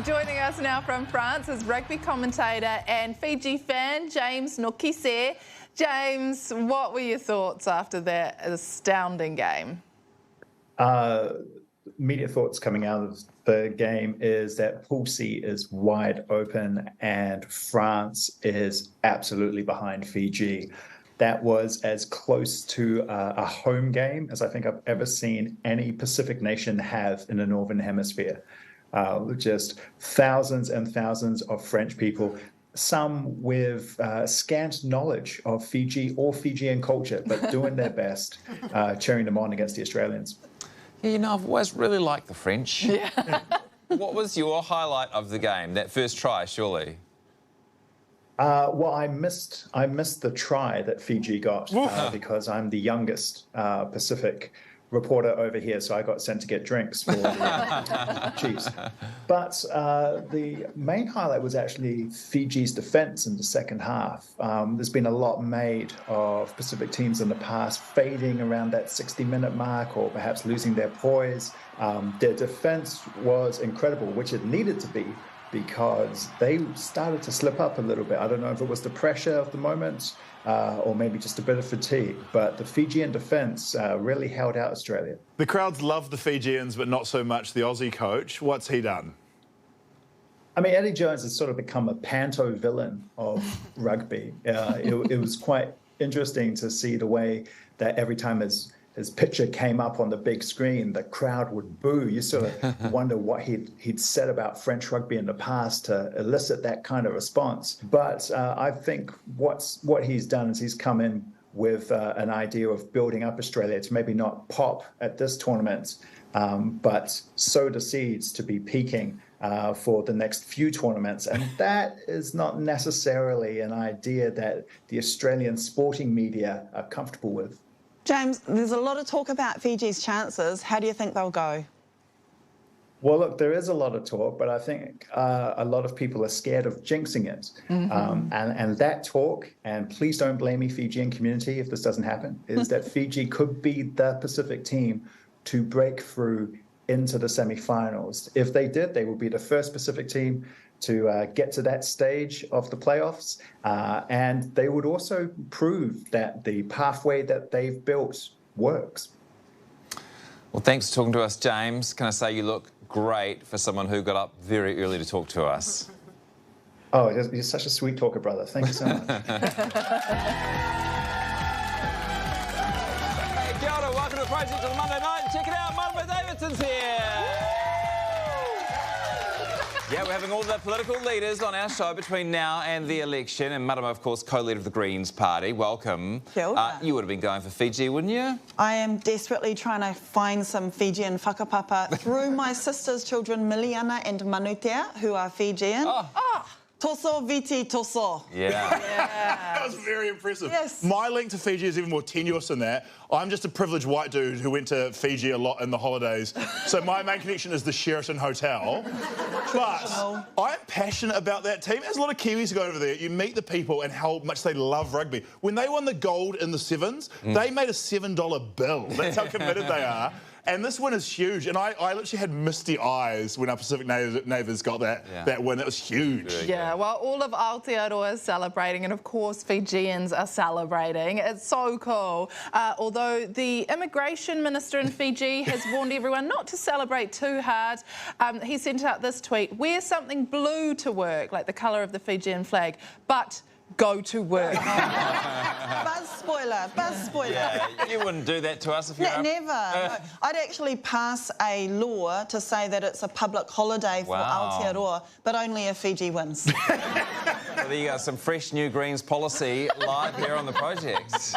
Well, joining us now from France is rugby commentator and Fiji fan, James Nokise. James, what were your thoughts after that astounding game? Immediate thoughts coming out of the game is that Pool C is wide open and France is absolutely behind Fiji. That was as close to a home game as I think I've ever seen any Pacific nation have in the Northern Hemisphere. Just thousands and thousands of French people, some with scant knowledge of Fiji or Fijian culture, but doing their best, cheering them on against the Australians. Yeah, you know, I've always really liked the French. Yeah. What was your highlight of the game? That first try, surely? Well, I missed the try that Fiji got because I'm the youngest Pacific reporter over here, so I got sent to get drinks for the Chiefs. But the main highlight was actually Fiji's defence in the second half. There's been a lot made of Pacific teams in the past fading around that 60-minute mark or perhaps losing their poise. Their defence was incredible, which it needed to be, because they started to slip up a little bit. I don't know if it was the pressure of the moment or maybe just a bit of fatigue, but the Fijian defence really held out Australia. The crowds love the Fijians, but not so much the Aussie coach. What's he done? I mean, Eddie Jones has sort of become a panto villain of rugby. It was quite interesting to see the way that every time his picture came up on the big screen, the crowd would boo. You sort of wonder what he'd said about French rugby in the past to elicit that kind of response. But I think what he's done is he's come in with an idea of building up Australia to maybe not pop at this tournament, but sow the seeds to be peaking for the next few tournaments. And that is not necessarily an idea that the Australian sporting media are comfortable with. James, there's a lot of talk about Fiji's chances. How do you think they'll go? Well, look, there is a lot of talk, but I think a lot of people are scared of jinxing it. And that talk, and please don't blame me, Fijian community, if this doesn't happen, is that Fiji could be the Pacific team to break through into the semi-finals. If they did, they would be the first Pacific team to get to that stage of the playoffs. And they would also prove that the pathway that they've built works. Well, thanks for talking to us, James. Can I say you look great for someone who got up very early to talk to us? Oh, you're such a sweet talker, brother. Thank you so much. Hey, kia ora, welcome to the Project on Monday night. Check it out, Marama Davidson's here. Yeah, we're having all the political leaders on our show between now and the election, and Marama, of course, co-leader of the Greens Party. Welcome. Kia ora. You would have been going for Fiji, wouldn't you? I am desperately trying to find some Fijian whakapapa through my sister's children, Miliana and Manutea, who are Fijian. Toso viti toso. Yeah. That was very impressive. Yes. My link to Fiji is even more tenuous than that. I'm just a privileged white dude who went to Fiji a lot in the holidays. So my main connection is the Sheraton Hotel. But I'm passionate about that team. There's a lot of Kiwis who go over there. You meet the people and how much they love rugby. When they won the gold in the sevens, they made a $7 bill. That's how committed they are. And this win is huge. And I literally had misty eyes when our Pacific neighbours got that win. It was huge. Yeah, well, all of Aotearoa is celebrating, and of course Fijians are celebrating. It's so cool. Although the immigration minister in Fiji has warned everyone not to celebrate too hard. He sent out this tweet: wear something blue to work, like the colour of the Fijian flag, but go to work. Buzz spoiler. Yeah, you wouldn't do that to us if you were... Never. No. I'd actually pass a law to say that it's a public holiday for Aotearoa, but only if Fiji wins. Well, there you go, some fresh new Greens policy live here on the project.